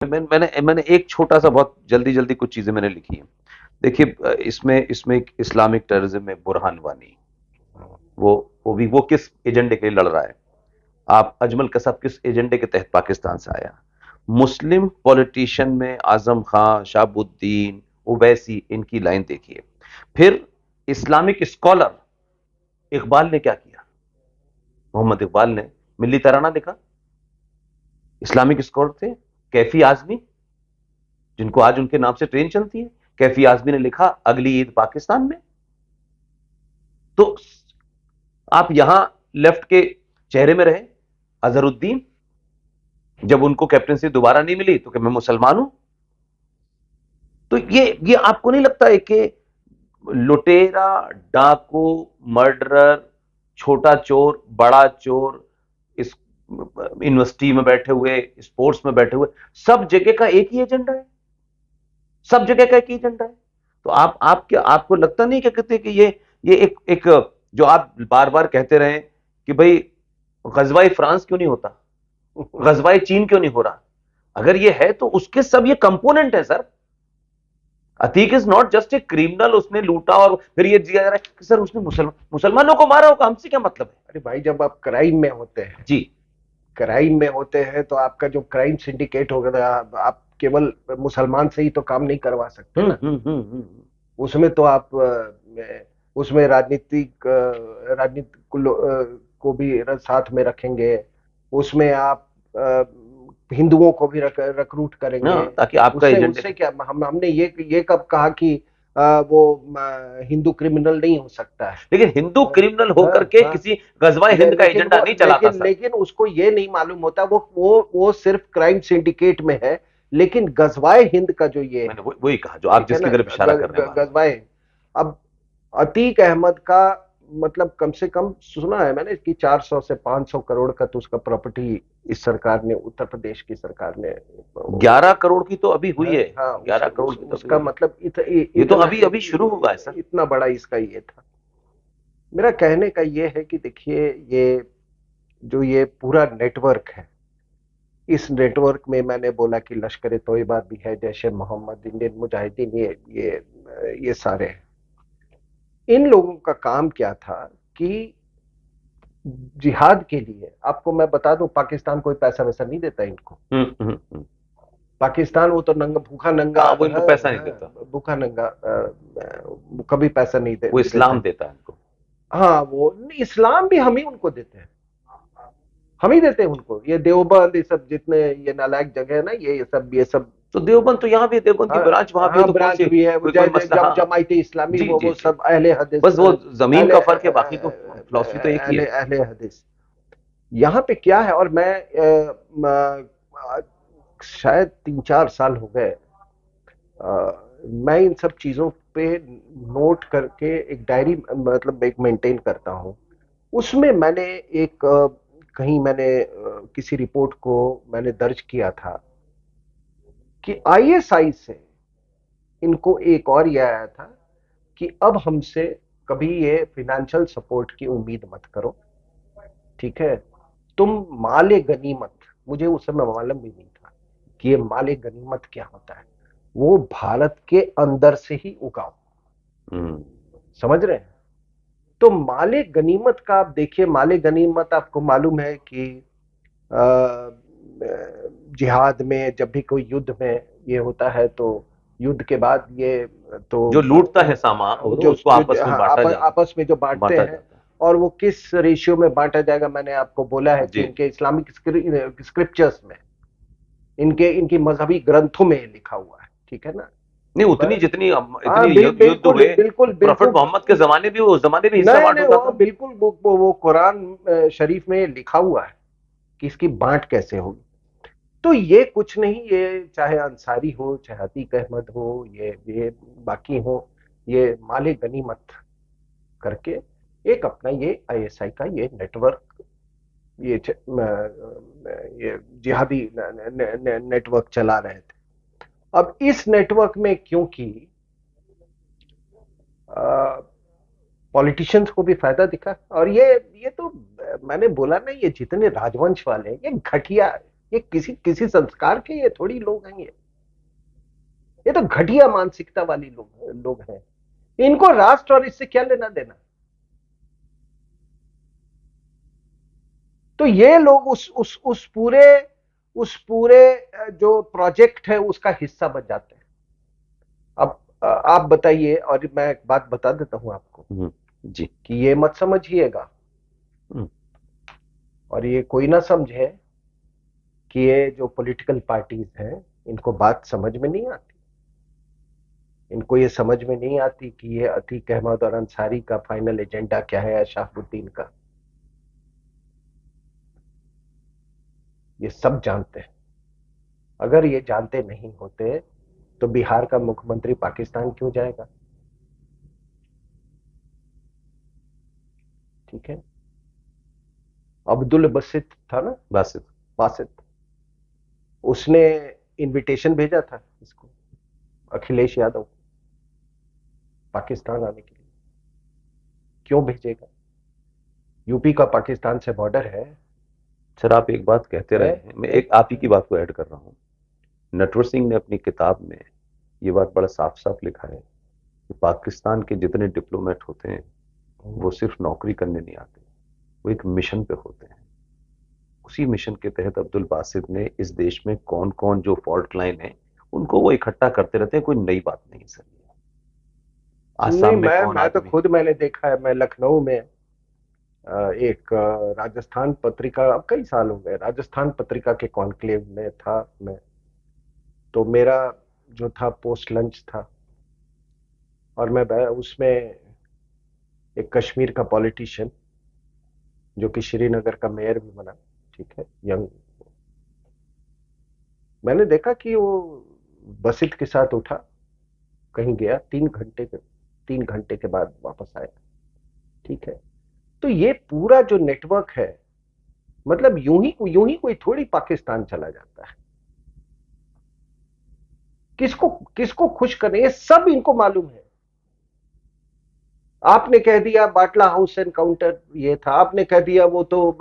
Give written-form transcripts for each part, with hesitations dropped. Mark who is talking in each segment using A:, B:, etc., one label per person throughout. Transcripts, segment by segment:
A: मैंने एक छोटा सा बहुत जल्दी जल्दी कुछ चीजें मैंने लिखी हैं। देखिए, इसमें इसमें एक इस्लामिक टेररिज्म में बुरहान वानी, वो किस एजेंडे के लिए लड़ रहा है? आप अजमल कसाब किस एजेंडे के तहत पाकिस्तान से आया? मुस्लिम पॉलिटिशियन में आजम खां, शाहबुद्दीन ओवैसी, इनकी लाइन देखिए। फिर इस्लामिक स्कॉलर इकबाल ने क्या किया? मोहम्मद इकबाल ने मिल्ली तराना लिखा। इस्लामिक स्कॉलर थे कैफी आजमी, जिनको आज उनके नाम से ट्रेन चलती है। कैफी आजमी ने लिखा अगली ईद पाकिस्तान में। तो आप यहां लेफ्ट के चेहरे में रहे। अजहरुद्दीन, जब उनको कैप्टनसी दोबारा नहीं मिली तो कि मैं मुसलमान हूं। तो ये आपको नहीं लगता है कि लुटेरा, डाकू, मर्डरर, छोटा चोर, बड़ा चोर, इस यूनिवर्सिटी में बैठे हुए, स्पोर्ट्स में बैठे हुए, सब जगह का एक ही एजेंडा है? सब जगह का एक ही एजेंडा है। तो आप क्या, आपको लगता नहीं क्या कहते कि ये एक जो आप बार बार कहते रहे कि भाई गजवाई फ्रांस क्यों नहीं होता, गजवाई चीन क्यों नहीं हो रहा? अगर ये है तो उसके सब ये कंपोनेंट है sir. Atiq is not just a criminal, उसने लूटा और फिर ये दिया जा रहा है कि सर उसने मुसलमानों को मारा होगा, हमसे क्या मतलब है?
B: अरे भाई, जब आप क्राइम में होते हैं,
A: जी।
B: क्राइम में होते हैं तो आपका जो क्राइम सिंडिकेट होगा, आप केवल मुसलमान से ही तो काम नहीं करवा सकते ना। उसमें तो आप उसमें राजनीतिक को भी साथ में रखेंगे। उसमें आप हिंदुओं को भी रिक्रूट करेंगे।
A: ताकि आपका
B: उससे
A: एजेंडे
B: उससे क्या, हमने ये कब कहा कि वो हिंदू क्रिमिनल नहीं हो सकता है?
A: लेकिन हिंदू क्रिमिनल
B: हाँ,
A: होकर के
B: हाँ।
A: किसी गजवाए हिंद का
B: लेकिन
A: एजेंडा
B: वो
A: नहीं चलाता
B: लेकिन
A: सर।
B: लेकिन उसको ये नहीं मालूम होता, वो सिर्फ क्राइम सिंडिकेट में है। लेकिन गजवाए हिंद का जो ये
A: मैंने वही कहा जो आप
B: ठीक है
A: जिसकी
B: ना,
A: तरफ इशारा कर रहे हैं।
B: गजवाए। अब अतीक अहमद का मतलब कम से कम सुना है मैंने कि 400 से 500 करोड़ का तो उसका प्रॉपर्टी इस सरकार ने, उत्तर प्रदेश की सरकार ने
A: 11 करोड़ की तो अभी हुई है।
B: हाँ,
A: 11 करोड़ की तो
B: उसका मतलब
A: ये तो अभी अभी शुरू होगा सर।
B: इतना बड़ा इसका ये था। मेरा कहने का ये है कि देखिए, ये पूरा नेटवर्क है। इस नेटवर्क में मैंने बोला कि लश्कर ए तोयबा भी है, जैश ए मोहम्मद, इंडियन मुजाहिदीन, ये सारे हैं। इन लोगों का काम क्या था कि जिहाद के लिए, आपको मैं बता दूं, पाकिस्तान कोई पैसा वैसा नहीं देता इनको। पाकिस्तान वो तो नंगा, भूखा नंगा,
A: वो इनको पैसा नहीं देता।
B: भूखा नंगा कभी पैसा नहीं दे,
A: वो इस्लाम देता है इनको।
B: हाँ, वो इस्लाम भी हम ही उनको देते हैं, हम ही देते हैं उनको। ये देवबंद, ये सब जितने ये नालायक जगह है ना, ये सब
A: तो देवबंद तो यहाँ भी है, देवबंद की ब्रांच वहां भी, तो
B: ब्रांच भी है। जब जमायते इस्लामी वो सब अहले हदीस,
A: बस वो जमीन का फर्क है, बाकी तो फिलॉसफी तो एक ही है।
B: अहले हदीस। यहाँ पे क्या है, और मैं शायद 3-4 साल हो गए, मैं इन सब चीजों पे नोट करके एक डायरी, मतलब एक मेंटेन करता हूँ। उसमें मैंने एक कहीं मैंने किसी रिपोर्ट को मैंने दर्ज किया था कि आईएसआई से इनको एक और ये आया था कि अब हमसे कभी ये फाइनेंशियल सपोर्ट की उम्मीद मत करो, ठीक है? तुम माले गनीमत, मुझे उस समय मालूम भी नहीं था कि ये माले गनीमत क्या होता है, वो भारत के अंदर से ही उगाओ। समझ रहे हैं? तो माले गनीमत का आप देखिए, माले गनीमत आपको मालूम है कि जिहाद में जब भी कोई युद्ध में ये होता है तो युद्ध के बाद ये तो
A: जो लूटता है सामान
B: जो
A: उसको आपस में बांटा जाता है।
B: आपस में जो बांटते हैं, और वो किस रेशियो में बांटा जाएगा मैंने आपको बोला है कि इनके इस्लामिक स्क्रिप्चर्स में, इनकी मजहबी ग्रंथों में लिखा हुआ है, ठीक है ना?
A: नहीं उतनी जितनी इतनी युद्ध हुए,
B: बिल्कुल
A: प्रोफेट मोहम्मद के जमाने भी, उस जमाने भी हिस्सा बांटा था।
B: बिल्कुल, वो कुरान शरीफ में लिखा हुआ है कि इसकी बांट कैसे होगी। तो ये कुछ नहीं, ये चाहे अंसारी हो, चाहे अतीक अहमद हो, ये बाकी हो, ये माले गनीमत करके एक अपना ये आईएसआई का ये नेटवर्क, ये जिहादी नेटवर्क चला रहे थे। अब इस नेटवर्क में क्योंकि पॉलिटिशियंस को भी फायदा दिखा, और ये तो मैंने बोला ना, ये जितने राजवंश वाले हैं ये घटिया है। ये किसी किसी संस्कार के ये थोड़ी लोग हैं, ये तो घटिया मानसिकता वाली लोग लोग हैं। इनको राष्ट्र और इससे क्या लेना देना। तो ये लोग उस पूरे जो प्रोजेक्ट है उसका हिस्सा बन जाते हैं। अब आप बताइए, और मैं एक बात बता देता हूं आपको
A: जी
B: कि ये मत समझिएगा और ये कोई ना समझे कि ये जो पॉलिटिकल पार्टीज हैं इनको बात समझ में नहीं आती। इनको ये समझ में नहीं आती कि ये अतीक अहमद और अंसारी का फाइनल एजेंडा क्या है, शाहबुद्दीन का। ये सब जानते हैं। अगर ये जानते नहीं होते तो बिहार का मुख्यमंत्री पाकिस्तान क्यों जाएगा? ठीक है, अब्दुल बसित था ना,
A: बासित
B: बासित, उसने इनविटेशन भेजा था इसको, अखिलेश यादव को, पाकिस्तान आने के लिए। क्यों भेजेगा? यूपी का पाकिस्तान से बॉर्डर है।
A: सर आप एक बात कहते रहे हैं, मैं एक आप ही की बात को ऐड कर रहा हूँ। नटवर सिंह ने अपनी किताब में ये बात बड़ा साफ साफ लिखा है कि पाकिस्तान के जितने डिप्लोमेट होते हैं वो सिर्फ नौकरी करने नहीं आते, वो एक मिशन पे होते हैं। उसी मिशन के तहत अब्दुल बासित ने इस देश में कौन कौन जो फॉल्ट लाइन है उनको वो इकट्ठा करते रहते हैं। कोई नई बात नहीं सर।
B: नहीं,
A: आसाम में कौन
B: मैं तो
A: आदमी,
B: खुद मैंने देखा है। मैं लखनऊ में एक राजस्थान पत्रिका, अब कई साल हो गए, राजस्थान पत्रिका के कॉन्क्लेव में था मैं। तो मेरा जो था पोस्ट लंच था और मैं उसमें एक कश्मीर का पॉलिटिशियन जो कि श्रीनगर का मेयर भी बना, ठीक है, यंग, मैंने देखा कि वो बसित के साथ उठा, कहीं गया, 3 घंटे के बाद वापस आया। ठीक है, तो ये पूरा जो नेटवर्क है, मतलब यूं ही कोई थोड़ी पाकिस्तान चला जाता है। किसको किसको खुश करने, ये सब इनको मालूम है। आपने कह दिया बाटला हाउस एनकाउंटर ये था, आपने कह दिया वो तो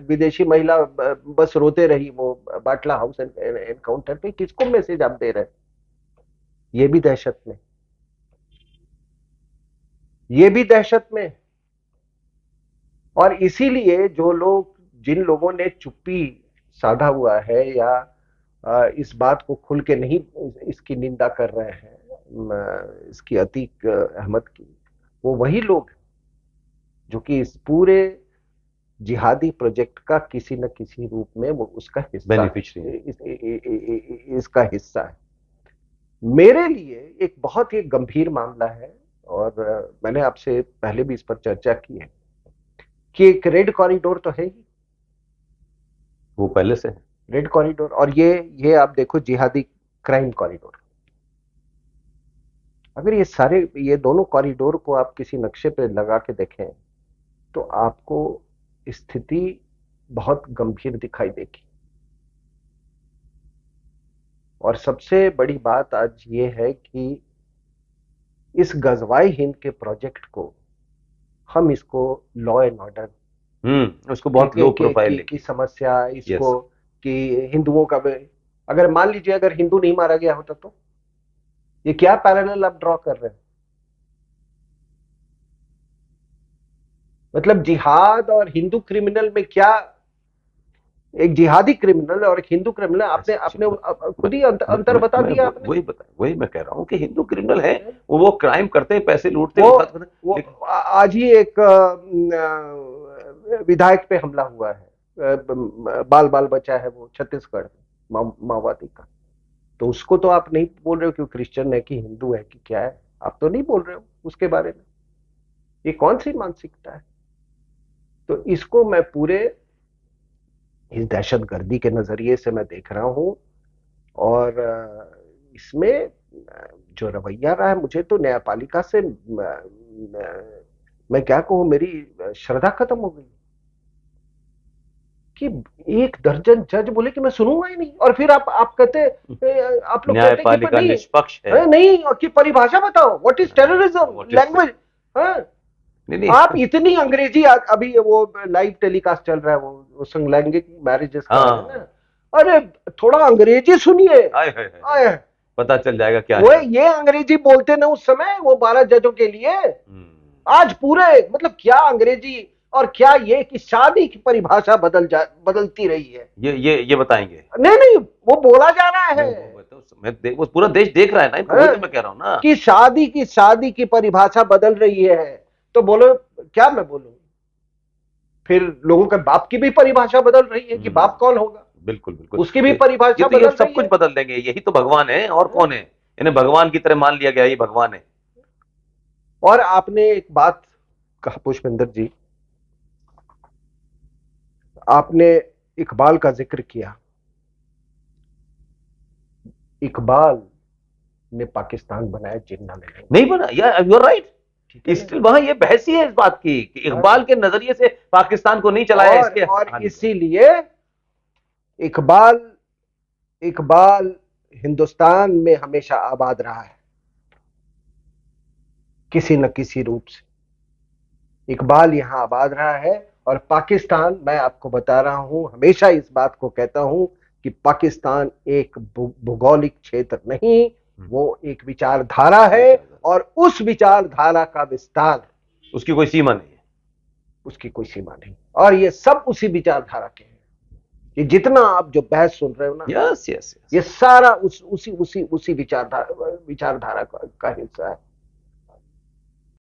B: विदेशी महिला बस रोते रही, वो बाटला हाउस एनकाउंटर पे किसको मैसेज आप दे रहे हैं? ये भी दहशत में, ये भी दहशत में। और इसीलिए जो लोग, जिन लोगों ने चुप्पी साधा हुआ है या इस बात को खुल के नहीं इसकी निंदा कर रहे हैं, इसकी अतीक अहमद की, वो वही लोग जो कि इस पूरे जिहादी प्रोजेक्ट का किसी न किसी रूप में वो उसका हिस्सा है, इसका हिस्सा है। मेरे लिए एक बहुत ही गंभीर मामला है और मैंने आपसे पहले भी इस पर चर्चा की है कि एक रेड कॉरिडोर तो है ही,
A: वो पहले से है
B: रेड कॉरिडोर। और ये आप देखो जिहादी क्राइम कॉरिडोर। अगर ये दोनों कॉरिडोर को आप किसी नक्शे पे लगा के देखें तो आपको स्थिति बहुत गंभीर दिखाई देगी। और सबसे बड़ी बात आज ये है कि इस गजवाई हिंद के प्रोजेक्ट को हम इसको लॉ एंड ऑर्डर
A: उसको बहुत लो प्रोफाइल
B: की समस्या, इसको कि हिंदुओं का, अगर मान लीजिए अगर हिंदू नहीं मारा गया होता तो ये क्या पैरेलल आप ड्रॉ कर रहे हैं? मतलब जिहाद और हिंदू क्रिमिनल में क्या, एक जिहादी क्रिमिनल और एक हिंदू क्रिमिनल, आपने खुद ही अंतर बता दिया आपने।
A: वही मैं कह रहा हूँ कि हिंदू क्रिमिनल है, वो क्राइम करते हैं, पैसे लूटते
B: हैं। वो आज ही एक विधायक पे हमला हुआ है, बाल बाल बचा है वो छत्तीसगढ़ माओवादी का। तो उसको तो आप नहीं बोल रहे हो कि वो क्रिश्चियन है कि हिंदू है कि क्या है, आप तो नहीं बोल रहे हो उसके बारे में। ये कौन सी मानसिकता है? तो इसको मैं पूरे इस दहशतगर्दी के नजरिए से मैं देख रहा हूं और इसमें जो रवैया रहा है, मुझे तो न्यायपालिका से मैं क्या कहूं, मेरी श्रद्धा खत्म हो गई कि 1 दर्जन जज बोले कि मैं सुनूंगा ही नहीं। और फिर आप कहते, आप लोग
A: न्यायपालिका निष्पक्ष है
B: नहीं, कि परिभाषा बताओ, व्हाट इज टेररिज्म लैंग्वेज। नहीं, आप इतनी अंग्रेजी, अभी वो लाइव टेलीकास्ट चल रहा है वो समलैंगिक मैरिजेस का है ना, अरे थोड़ा अंग्रेजी सुनिए।
A: हाय हाय हाय,
B: आए,
A: पता चल जाएगा क्या
B: वो
A: है।
B: ये अंग्रेजी बोलते ना उस समय वो 12 जजों के लिए, आज पूरे मतलब क्या अंग्रेजी और क्या ये कि शादी की परिभाषा बदलती रही है।
A: ये बताएंगे।
B: नहीं नहीं, वो बोला जा रहा है
A: वो पूरा देश देख रहा है ना इनको, वही तो मैं कह रहा हूं ना।
B: कि शादी की परिभाषा बदल रही है। तो बोलो क्या मैं बोलूं, फिर लोगों के बाप की भी परिभाषा बदल रही है कि बाप कौन होगा,
A: बिल्कुल बिल्कुल,
B: उसकी भी परिभाषा
A: ये
B: बदल
A: सब
B: रही
A: कुछ
B: है।
A: बदल देंगे, यही तो भगवान है, और कौन है? इन्हें भगवान की तरह मान लिया गया, ये भगवान है।
B: और आपने एक बात कहा पुष्पेंद्र जी, आपने इकबाल का जिक्र किया। इकबाल ने पाकिस्तान बनाया, जिन्ना ने
A: नहीं बना, या यू आर राइट।
B: ठीक है
A: स्टिल वहां ये बहस ही है इस बात की कि इकबाल के नजरिए से पाकिस्तान को नहीं चलाया इसके।
B: और इसीलिए इकबाल इकबाल हिंदुस्तान में हमेशा आबाद रहा है किसी न किसी रूप से। इकबाल यहां आबाद रहा है। और पाकिस्तान, मैं आपको बता रहा हूं, हमेशा इस बात को कहता हूं कि पाकिस्तान एक भौगोलिक क्षेत्र नहीं, वो एक विचारधारा है, और उस विचारधारा का विस्तार,
A: उसकी कोई सीमा नहीं है,
B: उसकी कोई सीमा नहीं। और ये सब उसी विचारधारा के हैं। ये जितना आप जो बहस सुन रहे हो ना,
A: यस यस,
B: ये सारा उसी विचारधारा का हिस्सा है।